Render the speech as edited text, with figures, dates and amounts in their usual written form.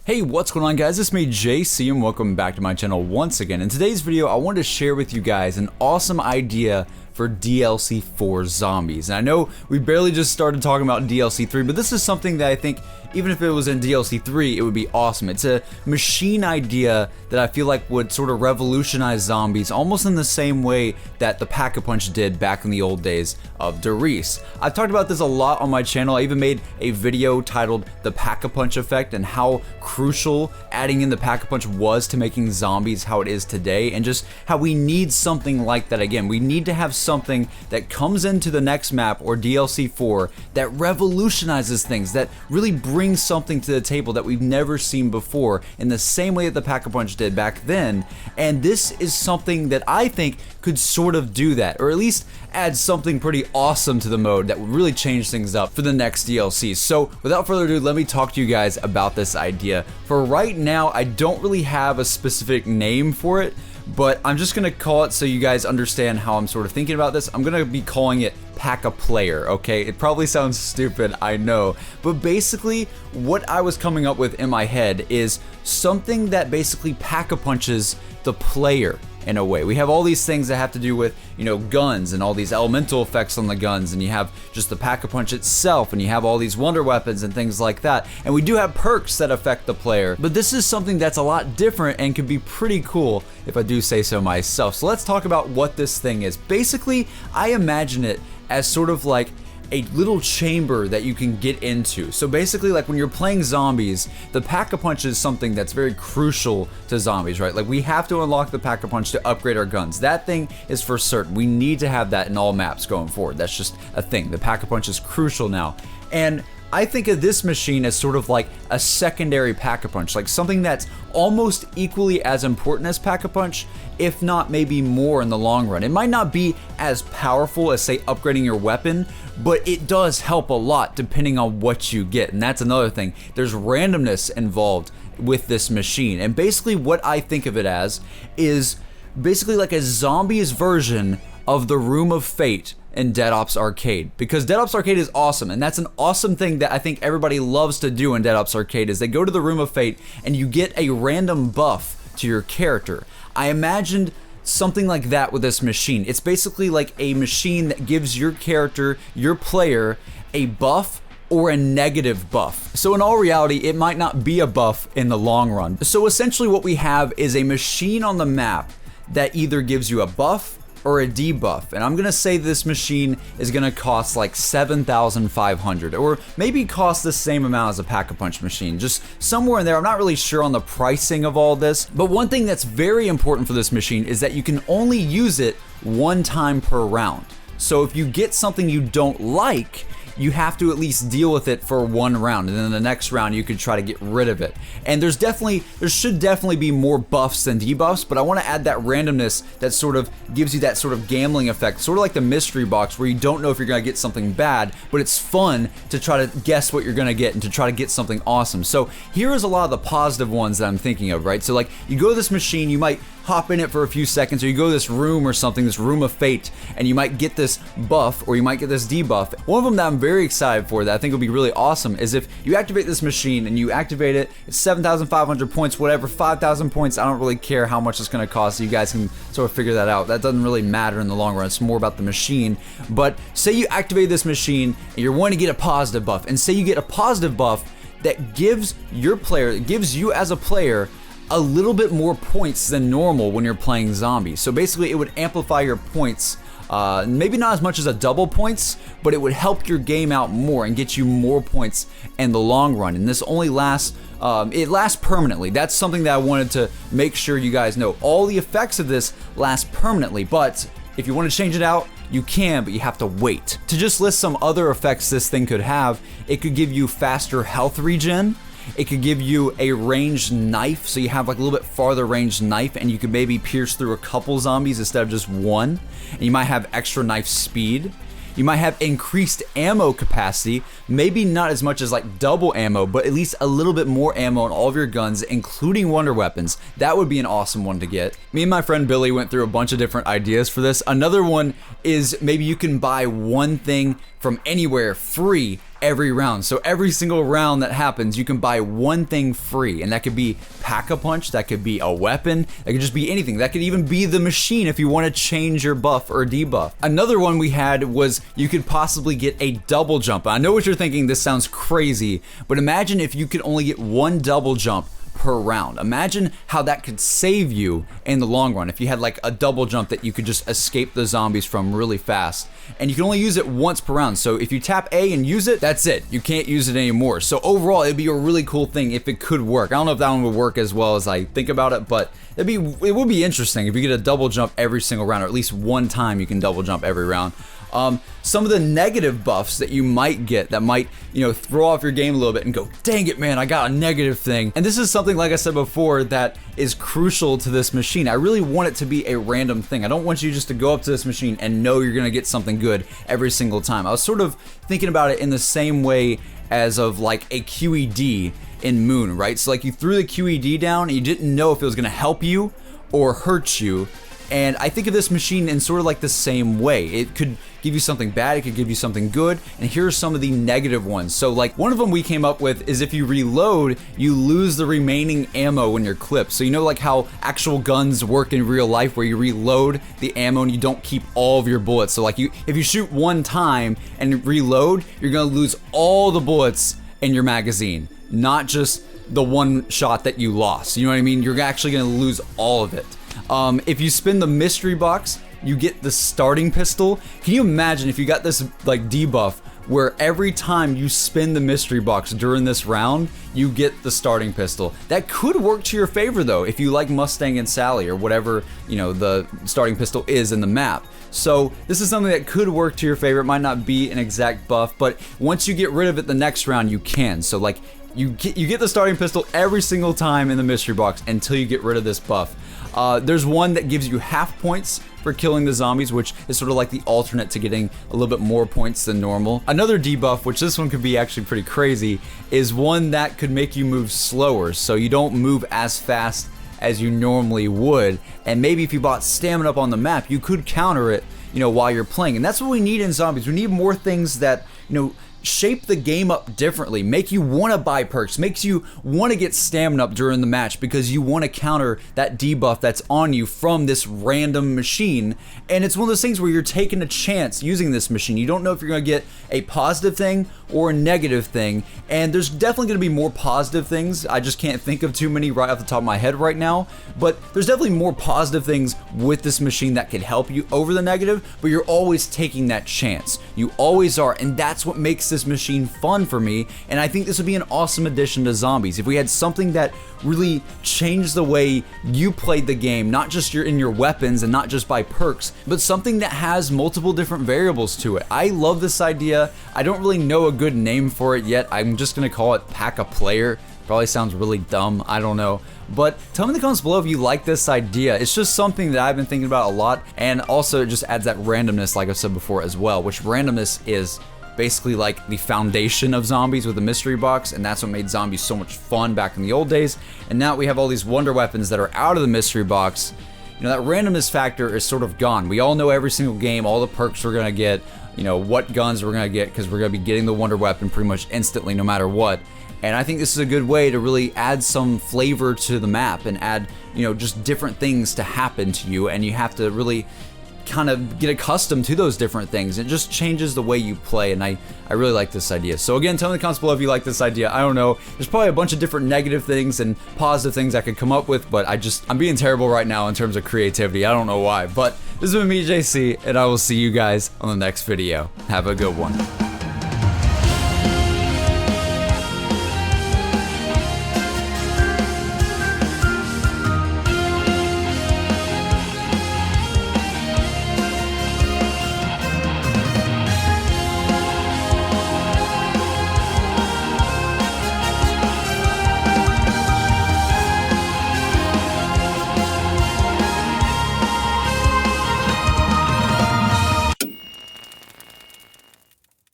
Hey, what's going on guys? It's me, JC, and welcome back to my channel once again. In today's video, I wanted to share with you guys an awesome idea for DLC 4 zombies. And I know we barely just started talking about DLC 3, but this is something that I think, even if it was in DLC 3, it would be awesome. It's a machine idea that I feel like would sort of revolutionize zombies, almost in the same way that the Pack-a-Punch did back in the old days of Derice. I've talked about this a lot on my channel. I even made a video titled The Pack-a-Punch Effect and how crucial adding in the Pack-a-Punch was to making zombies how it is today, and just how we need something like that again. We need to have something that comes into the next map or DLC 4 that revolutionizes things, that really brings something to the table that we've never seen before in the same way that the Pack-a-Punch did back then. And this is something that I think could sort of do that, or at least add something pretty awesome to the mode that would really change things up for the next DLC. So without further ado, let me talk to you guys about this idea. For right now, I don't really have a specific name for it, but I'm just gonna call it, so you guys understand how I'm sort of thinking about this, I'm gonna be calling it Pack-a-Player, okay? It probably sounds stupid, I know, but basically what I was coming up with in my head is something that basically Pack-a-Punches the player in a way. We have all these things that have to do with, you know, guns and all these elemental effects on the guns, and you have just the Pack-a-Punch itself, and you have all these wonder weapons and things like that. And we do have perks that affect the player, but this is something that's a lot different and could be pretty cool if I do say so myself. So let's talk about what this thing is. Basically, I imagine it as sort of like a little chamber that you can get into. So basically, like when you're playing zombies, the Pack-a-Punch is something that's very crucial to zombies, right? Like we have to unlock the Pack-a-Punch to upgrade our guns. That thing is for certain. We need to have that in all maps going forward. That's just a thing. The Pack-a-Punch is crucial now. And I think of this machine as sort of like a secondary Pack-a-Punch, like something that's almost equally as important as Pack-a-Punch, if not maybe more in the long run. It might not be as powerful as, say, upgrading your weapon, but it does help a lot depending on what you get. And that's another thing. There's randomness involved with this machine. And basically what I think of it as is basically like a zombies version of the Room of Fate in Dead Ops Arcade, because Dead Ops Arcade is awesome, and that's an awesome thing that I think everybody loves to do in Dead Ops Arcade, is they go to the Room of Fate and you get a random buff to your character. I imagined something like that with this machine. It's basically like a machine that gives your character, your player, a buff or a negative buff. So in all reality, it might not be a buff in the long run. So essentially what we have is a machine on the map that either gives you a buff or a debuff, and I'm gonna say this machine is gonna cost like 7,500, or maybe cost the same amount as a Pack-a-Punch machine, just somewhere in there. I'm not really sure on the pricing of all this, but one thing that's very important for this machine is that you can only use it one time per round. So if you get something you don't like, you have to at least deal with it for one round, and then the next round you could try to get rid of it. And there should definitely be more buffs than debuffs, but I want to add that randomness that sort of gives you that sort of gambling effect, sort of like the mystery box where you don't know if you're going to get something bad, but it's fun to try to guess what you're going to get and to try to get something awesome. So here is a lot of the positive ones that I'm thinking of, right? So like you go to this machine, you might hop in it for a few seconds, or you go to this room or something, this Room of Fate, and you might get this buff or you might get this debuff. One of them that I'm very excited for, that I think will be really awesome, is if you activate this machine and you activate it, it's 7,500 points, whatever, 5,000 points, I don't really care how much it's gonna cost, so you guys can sort of figure that out. That doesn't really matter in the long run, it's more about the machine. But say you activate this machine and you're wanting to get a positive buff, and say you get a positive buff that gives your player, it gives you as a player a little bit more points than normal when you're playing zombies. So basically it would amplify your points, maybe not as much as a double points, but it would help your game out more and get you more points in the long run. And this only lasts, it lasts permanently. That's something that I wanted to make sure you guys know. All the effects of this last permanently, but if you want to change it out, you can, but you have to wait. To just list some other effects this thing could have, it could give you faster health regen. It could give you a ranged knife, so you have like a little bit farther ranged knife, and you could maybe pierce through a couple zombies instead of just one. And you might have extra knife speed. You might have increased ammo capacity, maybe not as much as like double ammo, but at least a little bit more ammo on all of your guns, including wonder weapons. That would be an awesome one to get. Me and my friend Billy went through a bunch of different ideas for this. Another one is maybe you can buy one thing from anywhere free every round. So every single round that happens, you can buy one thing free, and that could be Pack-a-Punch, that could be a weapon, that could just be anything. That could even be the machine if you want to change your buff or debuff. Another one we had was you could possibly get a double jump. I know what you're thinking, this sounds crazy, but imagine if you could only get one double jump per round. Imagine how that could save you in the long run if you had like a double jump that you could just escape the zombies from really fast, and you can only use it once per round. So if you tap A and use it, that's it. You can't use it anymore. So overall, it'd be a really cool thing if it could work. I don't know if that one would work as well as I think about it, but it would be interesting if you get a double jump every single round, or at least one time you can double jump every round. Some of the negative buffs that you might get that might, throw off your game a little bit and go, dang it, man, I got a negative thing. And this is something, like I said before, that is crucial to this machine. I really want it to be a random thing. I don't want you just to go up to this machine and know you're gonna get something good every single time. I was sort of thinking about it in the same way as of like a QED in Moon, right? So like you threw the QED down and you didn't know if it was gonna help you or hurt you. And I think of this machine in sort of like the same way. It could give you something bad, it could give you something good, and here are some of the negative ones. So like one of them we came up with is if you reload, you lose the remaining ammo when you're clipped. So like how actual guns work in real life where you reload the ammo and you don't keep all of your bullets. So like if you shoot one time and reload, you're gonna lose all the bullets in your magazine, not just the one shot that you lost. You know what I mean? You're actually gonna lose all of it. If you spin the mystery box, you get the starting pistol. Can you imagine if you got this like debuff where every time you spin the mystery box during this round, you get the starting pistol? That could work to your favor though, if you like Mustang and Sally or whatever, the starting pistol is in the map. So this is something that could work to your favor. It might not be an exact buff, but once you get rid of it the next round, you can. So like you get the starting pistol every single time in the mystery box until you get rid of this buff. There's one that gives you half points for killing the zombies, which is sort of like the alternate to getting a little bit more points than normal. Another debuff, which this one could be actually pretty crazy, is one that could make you move slower, so you don't move as fast as you normally would. And maybe if you bought stamina up on the map, you could counter it, while you're playing. And that's what we need in zombies. We need more things that, shape the game up differently, make you want to buy perks, makes you want to get stamina up during the match because you want to counter that debuff that's on you from this random machine. And it's one of those things where you're taking a chance using this machine. You don't know if you're going to get a positive thing or a negative thing, and there's definitely going to be more positive things. I just can't think of too many right off the top of my head right now, but there's definitely more positive things with this machine that could help you over the negative, but you're always taking that chance. You always are, and that's what makes this machine fun for me. And I think this would be an awesome addition to zombies if we had something that really changed the way you played the game, not just in your weapons and not just by perks, but something that has multiple different variables to it. I love this idea. I don't really know a good name for it yet. I'm just gonna call it Pack-a-Player. Probably sounds really dumb, I don't know. But tell me in the comments below if you like this idea. It's just something that I've been thinking about a lot, and also it just adds that randomness like I said before as well, which randomness is basically like the foundation of zombies with the mystery box, and that's what made zombies so much fun back in the old days. And now we have all these wonder weapons that are out of the mystery box. That randomness factor is sort of gone. We all know every single game, all the perks we're gonna get, what guns we're gonna get, because we're gonna be getting the wonder weapon pretty much instantly no matter what. And I think this is a good way to really add some flavor to the map and add, just different things to happen to you, and you have to really kind of get accustomed to those different things. It just changes the way you play, and I really like this idea. So again, tell me in the comments below if you like this idea. I don't know, there's probably a bunch of different negative things and positive things I could come up with, but I'm being terrible right now in terms of creativity. I don't know why, but this has been me, JC, and I will see you guys on the next video. Have a good one.